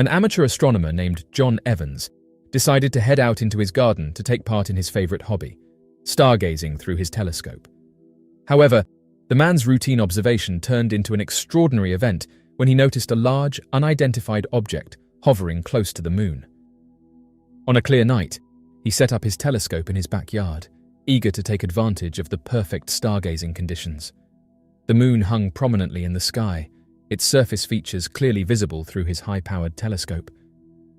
An amateur astronomer named John Evans decided to head out into his garden to take part in his favorite hobby, stargazing through his telescope. However, the man's routine observation turned into an extraordinary event when he noticed a large, unidentified object hovering close to the moon. On a clear night, he set up his telescope in his backyard, eager to take advantage of the perfect stargazing conditions. The moon hung prominently in the sky, its surface features clearly visible through his high-powered telescope.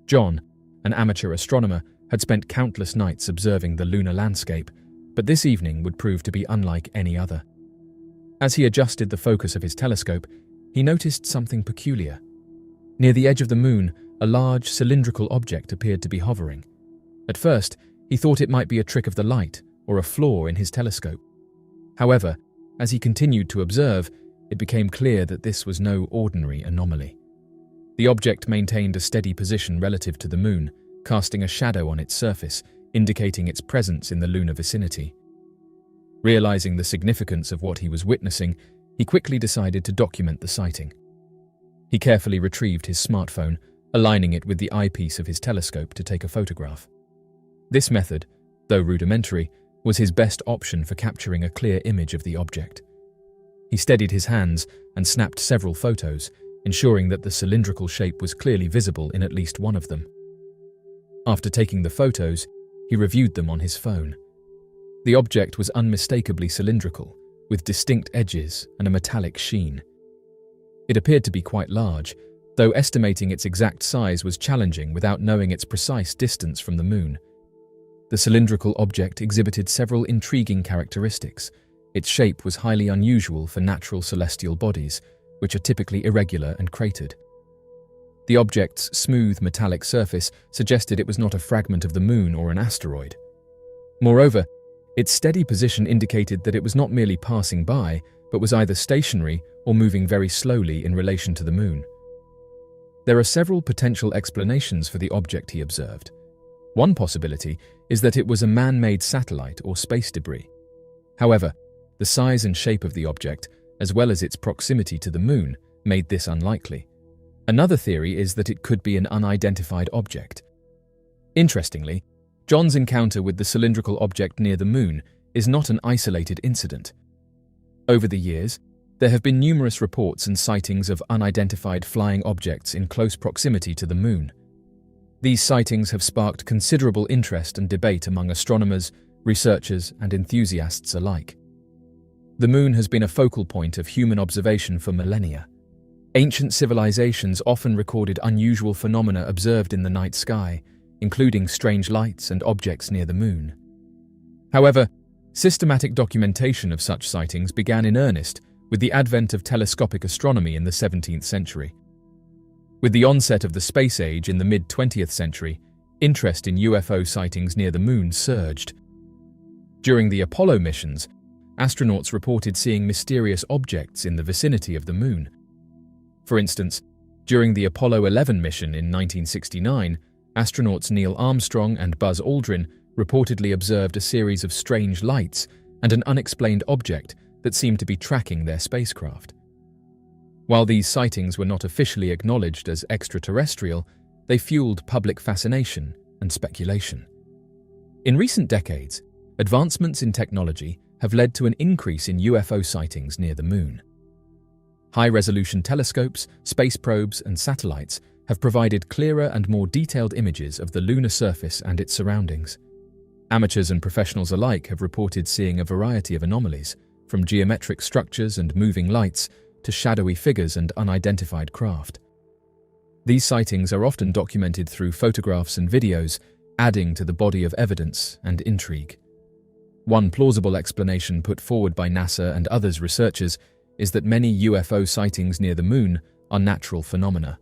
John, an amateur astronomer, had spent countless nights observing the lunar landscape, but this evening would prove to be unlike any other. As he adjusted the focus of his telescope, he noticed something peculiar. Near the edge of the moon, a large cylindrical object appeared to be hovering. At first, he thought it might be a trick of the light or a flaw in his telescope. However, as he continued to observe, it became clear that this was no ordinary anomaly. The object maintained a steady position relative to the moon, casting a shadow on its surface, indicating its presence in the lunar vicinity. Realizing the significance of what he was witnessing, he quickly decided to document the sighting. He carefully retrieved his smartphone, aligning it with the eyepiece of his telescope to take a photograph. This method, though rudimentary, was his best option for capturing a clear image of the object. He steadied his hands and snapped several photos, ensuring that the cylindrical shape was clearly visible in at least one of them. After taking the photos, he reviewed them on his phone. The object was unmistakably cylindrical, with distinct edges and a metallic sheen. It appeared to be quite large, though estimating its exact size was challenging without knowing its precise distance from the moon. The cylindrical object exhibited several intriguing characteristics. Its shape was highly unusual for natural celestial bodies, which are typically irregular and cratered. The object's smooth metallic surface suggested it was not a fragment of the moon or an asteroid. Moreover, its steady position indicated that it was not merely passing by, but was either stationary or moving very slowly in relation to the moon. There are several potential explanations for the object he observed. One possibility is that it was a man-made satellite or space debris. However, the size and shape of the object, as well as its proximity to the moon, made this unlikely. Another theory is that it could be an unidentified object. Interestingly, John's encounter with the cylindrical object near the moon is not an isolated incident. Over the years, there have been numerous reports and sightings of unidentified flying objects in close proximity to the moon. These sightings have sparked considerable interest and debate among astronomers, researchers, and enthusiasts alike. The moon has been a focal point of human observation for millennia. Ancient civilizations often recorded unusual phenomena observed in the night sky, including strange lights and objects near the moon. However, systematic documentation of such sightings began in earnest with the advent of telescopic astronomy in the 17th century. With the onset of the space age in the mid-20th century, interest in UFO sightings near the moon surged. During the Apollo missions, astronauts reported seeing mysterious objects in the vicinity of the moon. For instance, during the Apollo 11 mission in 1969, astronauts Neil Armstrong and Buzz Aldrin reportedly observed a series of strange lights and an unexplained object that seemed to be tracking their spacecraft. While these sightings were not officially acknowledged as extraterrestrial, they fueled public fascination and speculation. In recent decades, advancements in technology have led to an increase in UFO sightings near the moon. High-resolution telescopes, space probes, and satellites have provided clearer and more detailed images of the lunar surface and its surroundings. Amateurs and professionals alike have reported seeing a variety of anomalies, from geometric structures and moving lights to shadowy figures and unidentified craft. These sightings are often documented through photographs and videos, adding to the body of evidence and intrigue. One plausible explanation put forward by NASA and others researchers is that many UFO sightings near the moon are natural phenomena.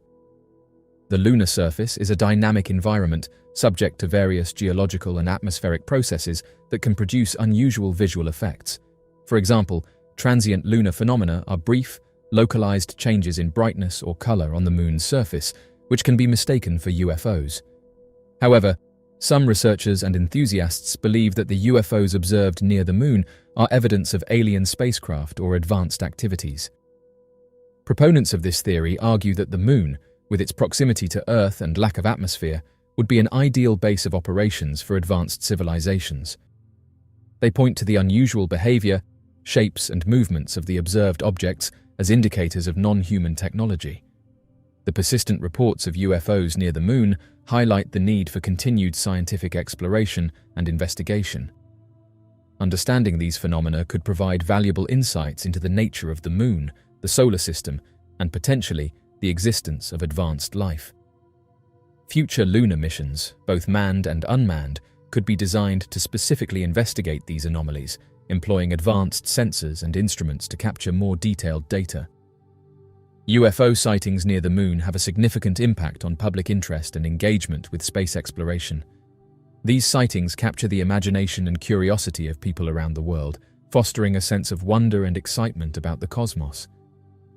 The lunar surface is a dynamic environment subject to various geological and atmospheric processes that can produce unusual visual effects. For example, transient lunar phenomena are brief, localized changes in brightness or color on the moon's surface, which can be mistaken for UFOs. However, some researchers and enthusiasts believe that the UFOs observed near the moon are evidence of alien spacecraft or advanced activities. Proponents of this theory argue that the moon, with its proximity to Earth and lack of atmosphere, would be an ideal base of operations for advanced civilizations. They point to the unusual behavior, shapes, and movements of the observed objects as indicators of non-human technology. The persistent reports of UFOs near the Moon highlight the need for continued scientific exploration and investigation. Understanding these phenomena could provide valuable insights into the nature of the Moon, the solar system, and potentially the existence of advanced life. Future lunar missions, both manned and unmanned, could be designed to specifically investigate these anomalies, employing advanced sensors and instruments to capture more detailed data. UFO sightings near the Moon have a significant impact on public interest and engagement with space exploration. These sightings capture the imagination and curiosity of people around the world, fostering a sense of wonder and excitement about the cosmos.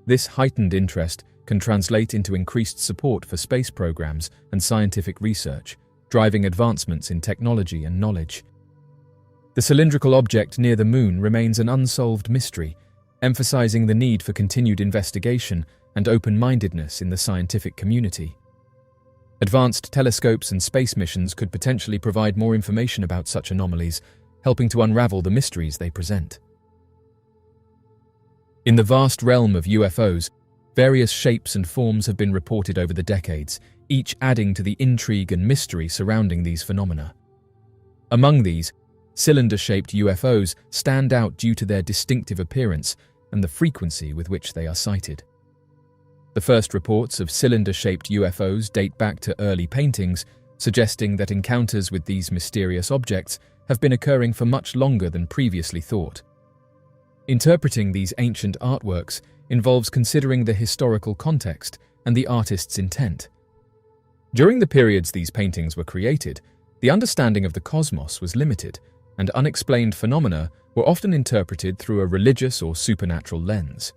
This heightened interest can translate into increased support for space programs and scientific research, driving advancements in technology and knowledge. The cylindrical object near the Moon remains an unsolved mystery, emphasizing the need for continued investigation and open-mindedness in the scientific community. Advanced telescopes and space missions could potentially provide more information about such anomalies, helping to unravel the mysteries they present. In the vast realm of UFOs, various shapes and forms have been reported over the decades, each adding to the intrigue and mystery surrounding these phenomena. Among these, cylinder-shaped UFOs stand out due to their distinctive appearance and the frequency with which they are sighted. The first reports of cylinder-shaped UFOs date back to early paintings, suggesting that encounters with these mysterious objects have been occurring for much longer than previously thought. Interpreting these ancient artworks involves considering the historical context and the artist's intent. During the periods these paintings were created, the understanding of the cosmos was limited, and unexplained phenomena were often interpreted through a religious or supernatural lens.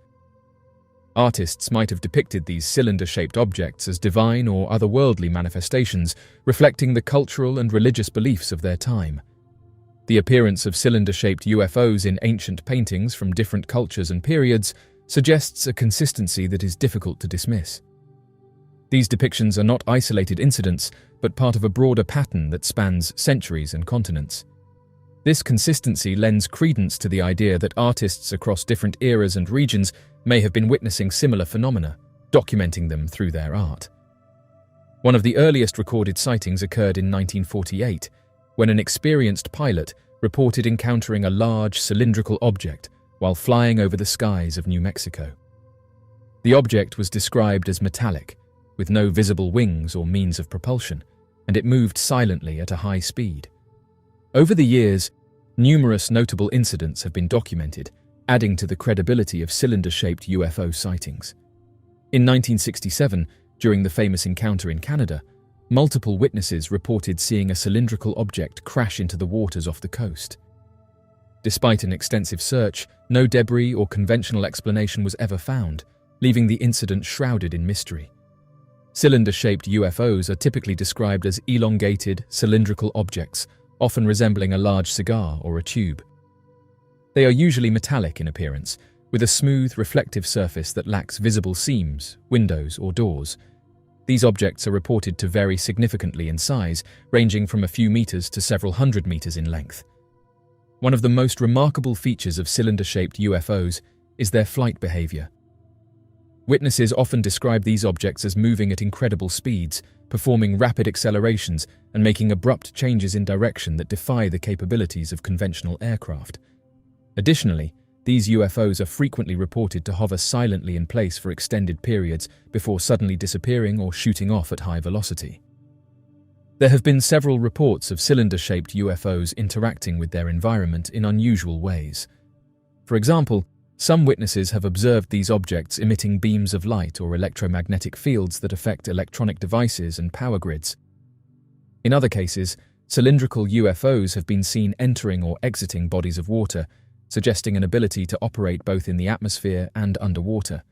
Artists might have depicted these cylinder-shaped objects as divine or otherworldly manifestations, reflecting the cultural and religious beliefs of their time. The appearance of cylinder-shaped UFOs in ancient paintings from different cultures and periods suggests a consistency that is difficult to dismiss. These depictions are not isolated incidents, but part of a broader pattern that spans centuries and continents. This consistency lends credence to the idea that artists across different eras and regions may have been witnessing similar phenomena, documenting them through their art. One of the earliest recorded sightings occurred in 1948, when an experienced pilot reported encountering a large cylindrical object while flying over the skies of New Mexico. The object was described as metallic, with no visible wings or means of propulsion, and it moved silently at a high speed. Over the years, numerous notable incidents have been documented, adding to the credibility of cylinder-shaped UFO sightings. In 1967, during the famous encounter in Canada, multiple witnesses reported seeing a cylindrical object crash into the waters off the coast. Despite an extensive search, no debris or conventional explanation was ever found, leaving the incident shrouded in mystery. Cylinder-shaped UFOs are typically described as elongated, cylindrical objects, often resembling a large cigar or a tube. They are usually metallic in appearance, with a smooth, reflective surface that lacks visible seams, windows, or doors. These objects are reported to vary significantly in size, ranging from a few meters to several hundred meters in length. One of the most remarkable features of cylinder-shaped UFOs is their flight behavior. Witnesses often describe these objects as moving at incredible speeds, performing rapid accelerations, and making abrupt changes in direction that defy the capabilities of conventional aircraft. Additionally, these UFOs are frequently reported to hover silently in place for extended periods before suddenly disappearing or shooting off at high velocity. There have been several reports of cylinder-shaped UFOs interacting with their environment in unusual ways. For example, some witnesses have observed these objects emitting beams of light or electromagnetic fields that affect electronic devices and power grids. In other cases, cylindrical UFOs have been seen entering or exiting bodies of water, suggesting an ability to operate both in the atmosphere and underwater.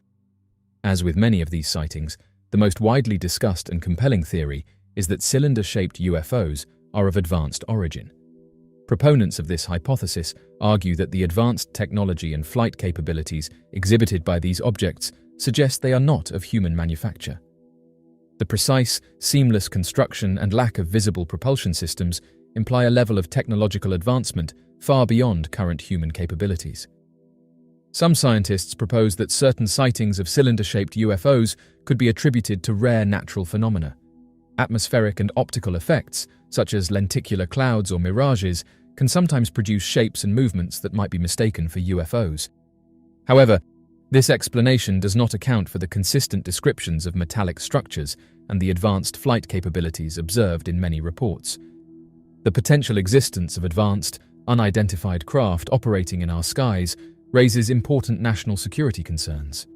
As with many of these sightings, the most widely discussed and compelling theory is that cylinder-shaped UFOs are of advanced origin. Proponents of this hypothesis argue that the advanced technology and flight capabilities exhibited by these objects suggest they are not of human manufacture. The precise, seamless construction and lack of visible propulsion systems imply a level of technological advancement far beyond current human capabilities. Some scientists propose that certain sightings of cylinder-shaped UFOs could be attributed to rare natural phenomena. Atmospheric and optical effects, such as lenticular clouds or mirages, can sometimes produce shapes and movements that might be mistaken for UFOs. However, this explanation does not account for the consistent descriptions of metallic structures and the advanced flight capabilities observed in many reports. The potential existence of advanced, unidentified craft operating in our skies raises important national security concerns.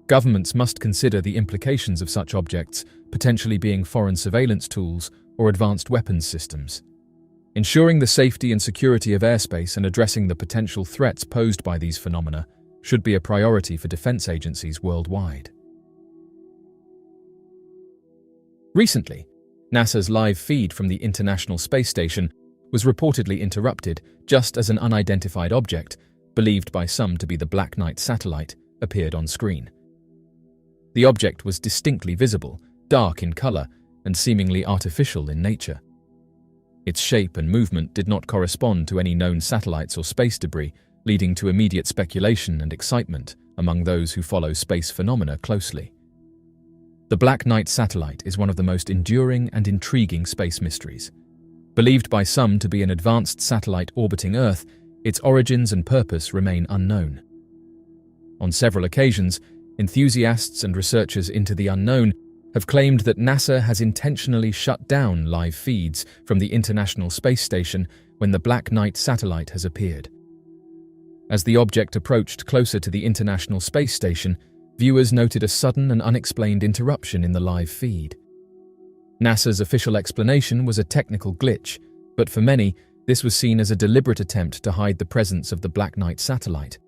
Governments must consider the implications of such objects potentially being foreign surveillance tools or advanced weapons systems. Ensuring the safety and security of airspace and addressing the potential threats posed by these phenomena should be a priority for defense agencies worldwide. Recently, NASA's live feed from the International Space Station was reportedly interrupted just as an unidentified object, believed by some to be the Black Knight satellite, appeared on screen. The object was distinctly visible, dark in color, and seemingly artificial in nature. Its shape and movement did not correspond to any known satellites or space debris, leading to immediate speculation and excitement among those who follow space phenomena closely. The Black Knight satellite is one of the most enduring and intriguing space mysteries. Believed by some to be an advanced satellite orbiting Earth, its origins and purpose remain unknown. On several occasions, enthusiasts and researchers into the unknown have claimed that NASA has intentionally shut down live feeds from the International Space Station when the Black Knight satellite has appeared. As the object approached closer to the International Space Station, viewers noted a sudden and unexplained interruption in the live feed. NASA's official explanation was a technical glitch, but for many, this was seen as a deliberate attempt to hide the presence of the Black Knight satellite.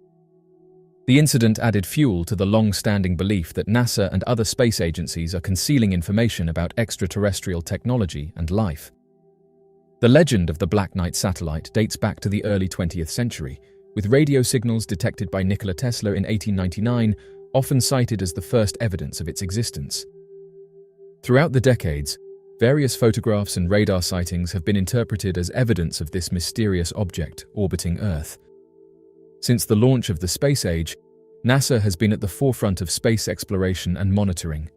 The incident added fuel to the long-standing belief that NASA and other space agencies are concealing information about extraterrestrial technology and life. The legend of the Black Knight satellite dates back to the early 20th century, with radio signals detected by Nikola Tesla in 1899 often cited as the first evidence of its existence. Throughout the decades, various photographs and radar sightings have been interpreted as evidence of this mysterious object orbiting Earth. Since the launch of the space age, NASA has been at the forefront of space exploration and monitoring.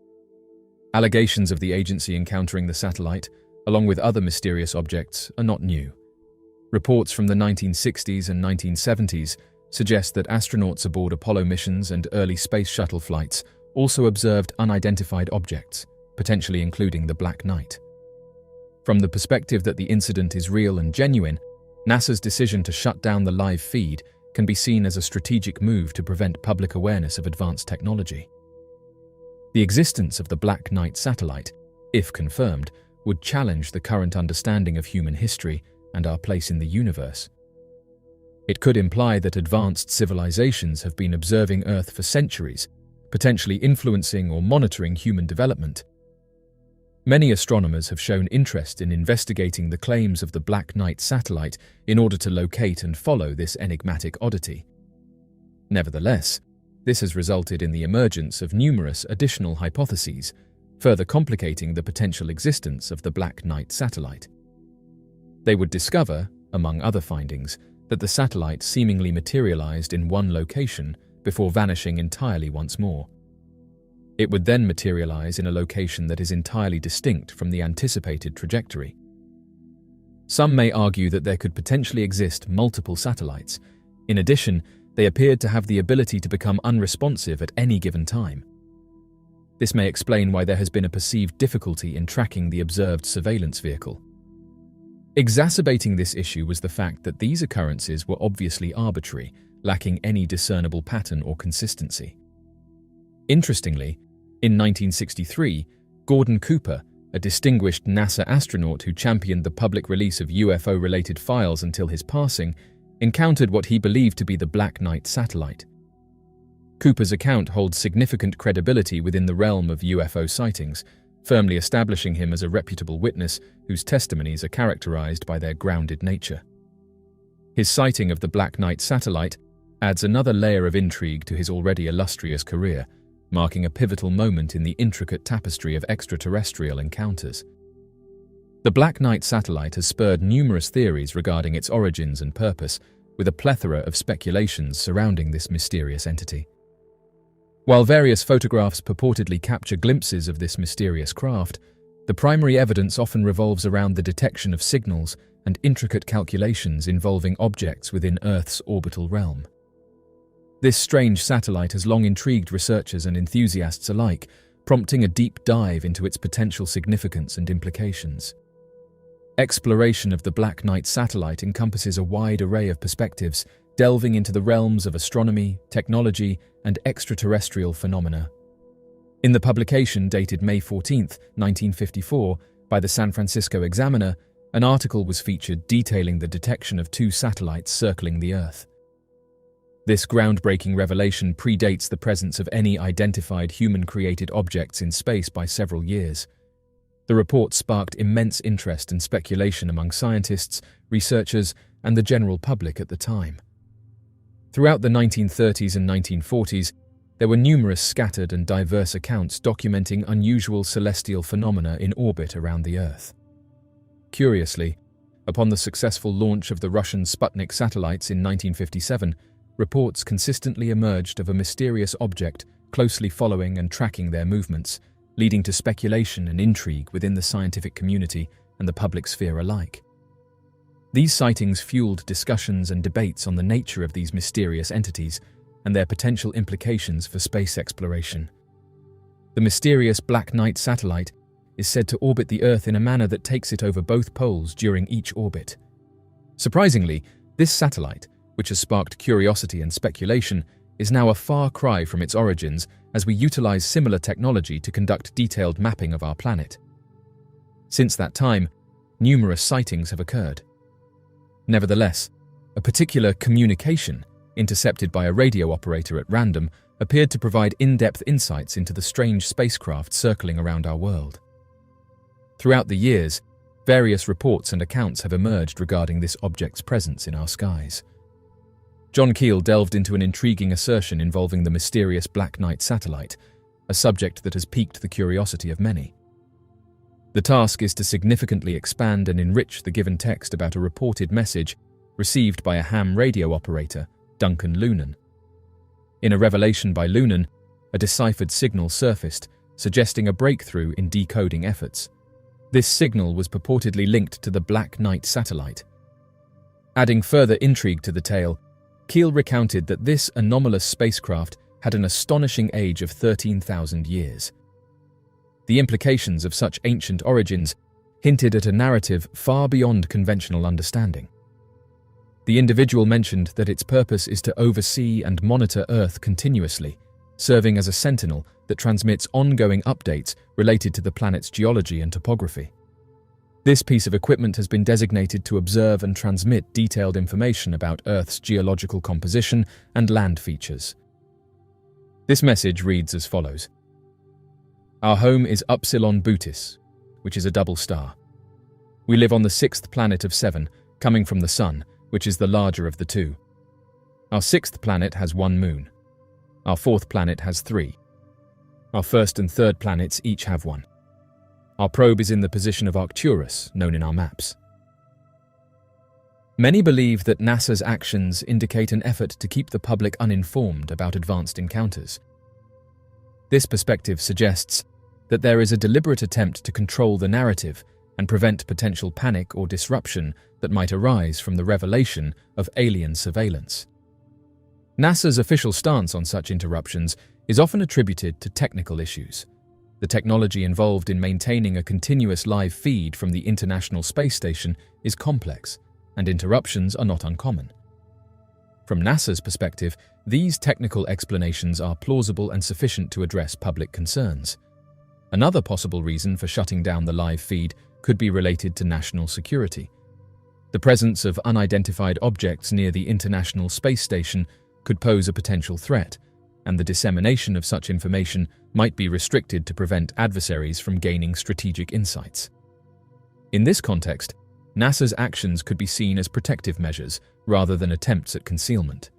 Allegations of the agency encountering the satellite, along with other mysterious objects, are not new. Reports from the 1960s and 1970s suggest that astronauts aboard Apollo missions and early space shuttle flights also observed unidentified objects, potentially including the Black Knight. From the perspective that the incident is real and genuine, NASA's decision to shut down the live feed can be seen as a strategic move to prevent public awareness of advanced technology. The existence of the Black Knight satellite, if confirmed, would challenge the current understanding of human history and our place in the universe. It could imply that advanced civilizations have been observing Earth for centuries, potentially influencing or monitoring human development. Many astronomers have shown interest in investigating the claims of the Black Knight satellite in order to locate and follow this enigmatic oddity. Nevertheless, this has resulted in the emergence of numerous additional hypotheses, further complicating the potential existence of the Black Knight satellite. They would discover, among other findings, that the satellite seemingly materialized in one location before vanishing entirely once more. It would then materialize in a location that is entirely distinct from the anticipated trajectory. Some may argue that there could potentially exist multiple satellites. In addition, they appeared to have the ability to become unresponsive at any given time. This may explain why there has been a perceived difficulty in tracking the observed surveillance vehicle. Exacerbating this issue was the fact that these occurrences were obviously arbitrary, lacking any discernible pattern or consistency. Interestingly, in 1963, Gordon Cooper, a distinguished NASA astronaut who championed the public release of UFO-related files until his passing, encountered what he believed to be the Black Knight satellite. Cooper's account holds significant credibility within the realm of UFO sightings, firmly establishing him as a reputable witness whose testimonies are characterized by their grounded nature. His sighting of the Black Knight satellite adds another layer of intrigue to his already illustrious career, marking a pivotal moment in the intricate tapestry of extraterrestrial encounters. The Black Knight satellite has spurred numerous theories regarding its origins and purpose, with a plethora of speculations surrounding this mysterious entity. While various photographs purportedly capture glimpses of this mysterious craft, the primary evidence often revolves around the detection of signals and intricate calculations involving objects within Earth's orbital realm. This strange satellite has long intrigued researchers and enthusiasts alike, prompting a deep dive into its potential significance and implications. Exploration of the Black Knight satellite encompasses a wide array of perspectives, delving into the realms of astronomy, technology, and extraterrestrial phenomena. In the publication dated May 14, 1954, by the San Francisco Examiner, an article was featured detailing the detection of 2 satellites circling the Earth. This groundbreaking revelation predates the presence of any identified human-created objects in space by several years. The report sparked immense interest and speculation among scientists, researchers, and the general public at the time. Throughout the 1930s and 1940s, there were numerous scattered and diverse accounts documenting unusual celestial phenomena in orbit around the Earth. Curiously, upon the successful launch of the Russian Sputnik satellites in 1957, reports consistently emerged of a mysterious object closely following and tracking their movements, leading to speculation and intrigue within the scientific community and the public sphere alike. These sightings fueled discussions and debates on the nature of these mysterious entities and their potential implications for space exploration. The mysterious Black Knight satellite is said to orbit the Earth in a manner that takes it over both poles during each orbit. Surprisingly, this satellite, which has sparked curiosity and speculation, is now a far cry from its origins as we utilize similar technology to conduct detailed mapping of our planet. Since that time, numerous sightings have occurred. Nevertheless, a particular communication, intercepted by a radio operator at random, appeared to provide in-depth insights into the strange spacecraft circling around our world. Throughout the years, various reports and accounts have emerged regarding this object's presence in our skies. John Keel delved into an intriguing assertion involving the mysterious Black Knight satellite, a subject that has piqued the curiosity of many. The task is to significantly expand and enrich the given text about a reported message received by a ham radio operator, Duncan Lunan. In a revelation by Lunan, a deciphered signal surfaced, suggesting a breakthrough in decoding efforts. This signal was purportedly linked to the Black Knight satellite. Adding further intrigue to the tale, Keel recounted that this anomalous spacecraft had an astonishing age of 13,000 years. The implications of such ancient origins hinted at a narrative far beyond conventional understanding. The individual mentioned that its purpose is to oversee and monitor Earth continuously, serving as a sentinel that transmits ongoing updates related to the planet's geology and topography. This piece of equipment has been designated to observe and transmit detailed information about Earth's geological composition and land features. This message reads as follows. Our home is Upsilon Bootis, which is a double star. We live on the 6th planet of 7, coming from the Sun, which is the larger of the two. Our 6th planet has 1 moon. Our 4th planet has 3. Our 1st and 3rd planets each have 1. Our probe is in the position of Arcturus, known in our maps. Many believe that NASA's actions indicate an effort to keep the public uninformed about advanced encounters. This perspective suggests that there is a deliberate attempt to control the narrative and prevent potential panic or disruption that might arise from the revelation of alien surveillance. NASA's official stance on such interruptions is often attributed to technical issues. The technology involved in maintaining a continuous live feed from the International Space Station is complex, and interruptions are not uncommon. From NASA's perspective, these technical explanations are plausible and sufficient to address public concerns. Another possible reason for shutting down the live feed could be related to national security. The presence of unidentified objects near the International Space Station could pose a potential threat, and the dissemination of such information might be restricted to prevent adversaries from gaining strategic insights. In this context, NASA's actions could be seen as protective measures rather than attempts at concealment.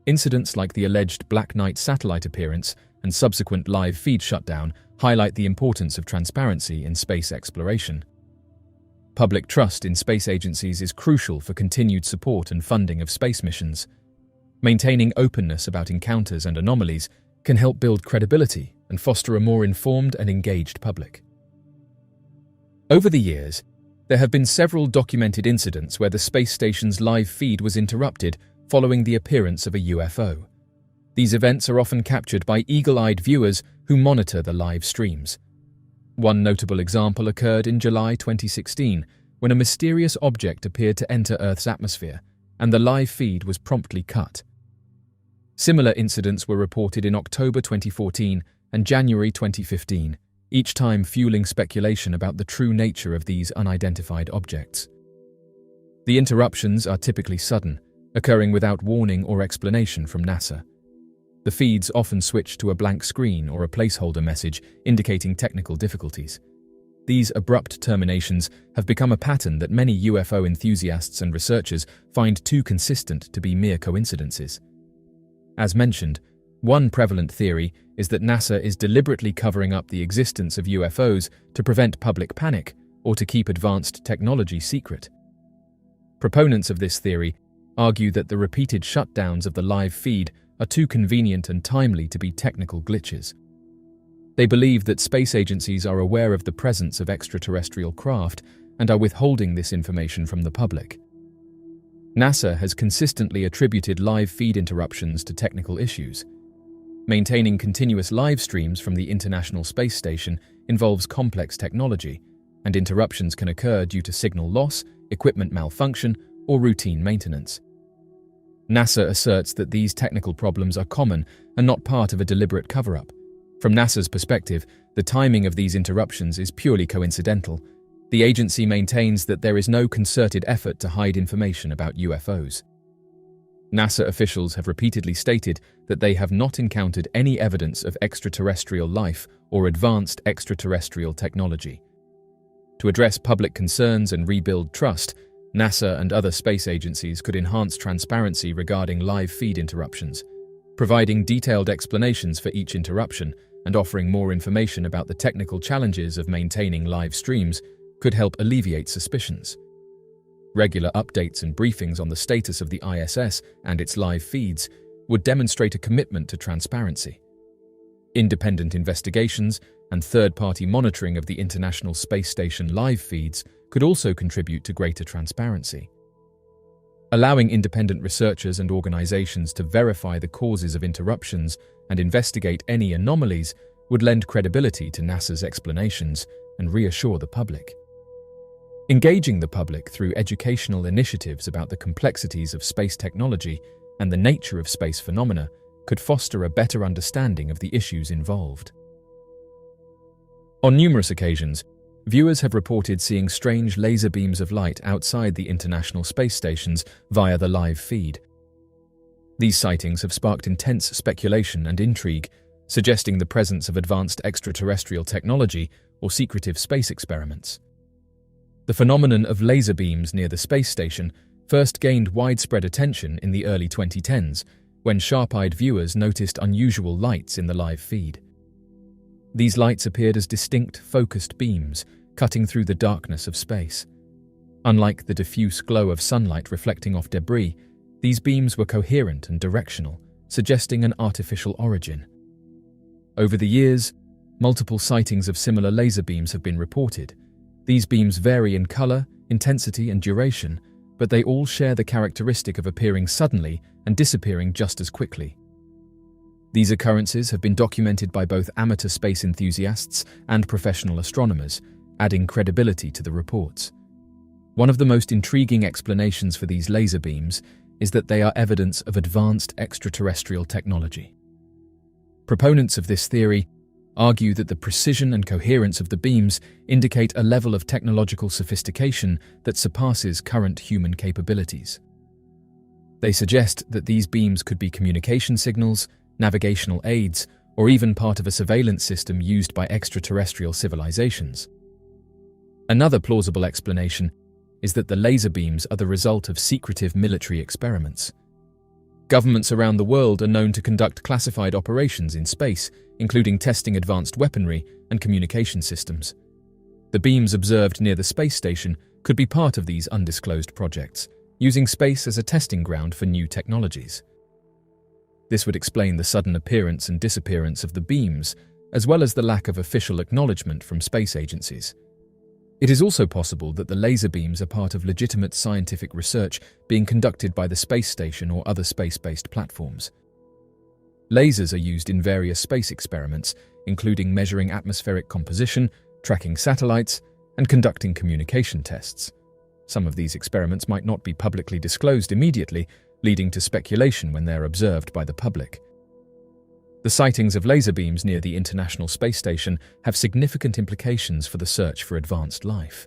Incidents like the alleged Black Knight satellite appearance and subsequent live feed shutdown highlight the importance of transparency in space exploration. Public trust in space agencies is crucial for continued support and funding of space missions. Maintaining openness about encounters and anomalies can help build credibility and foster a more informed and engaged public. Over the years, there have been several documented incidents where the space station's live feed was interrupted following the appearance of a UFO. These events are often captured by eagle-eyed viewers who monitor the live streams. One notable example occurred in July 2016, when a mysterious object appeared to enter Earth's atmosphere, and the live feed was promptly cut. Similar incidents were reported in October 2014 and January 2015, each time fueling speculation about the true nature of these unidentified objects. The interruptions are typically sudden, occurring without warning or explanation from NASA. The feeds often switch to a blank screen or a placeholder message indicating technical difficulties. These abrupt terminations have become a pattern that many UFO enthusiasts and researchers find too consistent to be mere coincidences. As mentioned, one prevalent theory is that NASA is deliberately covering up the existence of UFOs to prevent public panic or to keep advanced technology secret. Proponents of this theory argue that the repeated shutdowns of the live feed are too convenient and timely to be technical glitches. They believe that space agencies are aware of the presence of extraterrestrial craft and are withholding this information from the public. NASA has consistently attributed live feed interruptions to technical issues. Maintaining continuous live streams from the International Space Station involves complex technology, and interruptions can occur due to signal loss, equipment malfunction, or routine maintenance. NASA asserts that these technical problems are common and not part of a deliberate cover-up. From NASA's perspective, the timing of these interruptions is purely coincidental. The agency maintains that there is no concerted effort to hide information about UFOs. NASA officials have repeatedly stated that they have not encountered any evidence of extraterrestrial life or advanced extraterrestrial technology. To address public concerns and rebuild trust, NASA and other space agencies could enhance transparency regarding live feed interruptions, providing detailed explanations for each interruption and offering more information about the technical challenges of maintaining live streams could help alleviate suspicions. Regular updates and briefings on the status of the ISS and its live feeds would demonstrate a commitment to transparency. Independent investigations and third-party monitoring of the International Space Station live feeds could also contribute to greater transparency. Allowing independent researchers and organizations to verify the causes of interruptions and investigate any anomalies would lend credibility to NASA's explanations and reassure the public. Engaging the public through educational initiatives about the complexities of space technology and the nature of space phenomena could foster a better understanding of the issues involved. On numerous occasions, viewers have reported seeing strange laser beams of light outside the International Space Stations via the live feed. These sightings have sparked intense speculation and intrigue, suggesting the presence of advanced extraterrestrial technology or secretive space experiments. The phenomenon of laser beams near the space station first gained widespread attention in the early 2010s, when sharp-eyed viewers noticed unusual lights in the live feed. These lights appeared as distinct, focused beams, cutting through the darkness of space. Unlike the diffuse glow of sunlight reflecting off debris, these beams were coherent and directional, suggesting an artificial origin. Over the years, multiple sightings of similar laser beams have been reported. These beams vary in color, intensity, and duration, but they all share the characteristic of appearing suddenly and disappearing just as quickly. These occurrences have been documented by both amateur space enthusiasts and professional astronomers, adding credibility to the reports. One of the most intriguing explanations for these laser beams is that they are evidence of advanced extraterrestrial technology. Proponents of this theory argue that the precision and coherence of the beams indicate a level of technological sophistication that surpasses current human capabilities. They suggest that these beams could be communication signals, navigational aids, or even part of a surveillance system used by extraterrestrial civilizations. Another plausible explanation is that the laser beams are the result of secretive military experiments. Governments around the world are known to conduct classified operations in space, including testing advanced weaponry and communication systems. The beams observed near the space station could be part of these undisclosed projects, using space as a testing ground for new technologies. This would explain the sudden appearance and disappearance of the beams, as well as the lack of official acknowledgement from space agencies. It is also possible that the laser beams are part of legitimate scientific research being conducted by the space station or other space-based platforms. Lasers are used in various space experiments, including measuring atmospheric composition, tracking satellites, and conducting communication tests. Some of these experiments might not be publicly disclosed immediately, leading to speculation when they're observed by the public. The sightings of laser beams near the International Space Station have significant implications for the search for advanced life.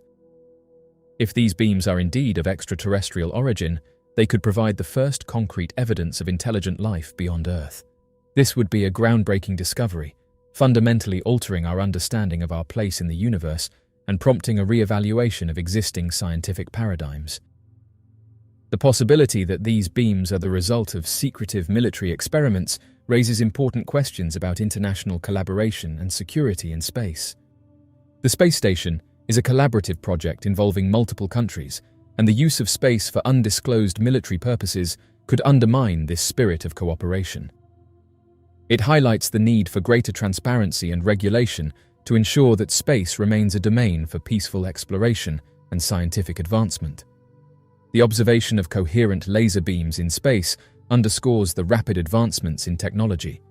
If these beams are indeed of extraterrestrial origin, they could provide the first concrete evidence of intelligent life beyond Earth. This would be a groundbreaking discovery, fundamentally altering our understanding of our place in the universe and prompting a re-evaluation of existing scientific paradigms. The possibility that these beams are the result of secretive military experiments raises important questions about international collaboration and security in space. The space station is a collaborative project involving multiple countries, and the use of space for undisclosed military purposes could undermine this spirit of cooperation. It highlights the need for greater transparency and regulation to ensure that space remains a domain for peaceful exploration and scientific advancement. The observation of coherent laser beams in space underscores the rapid advancements in technology,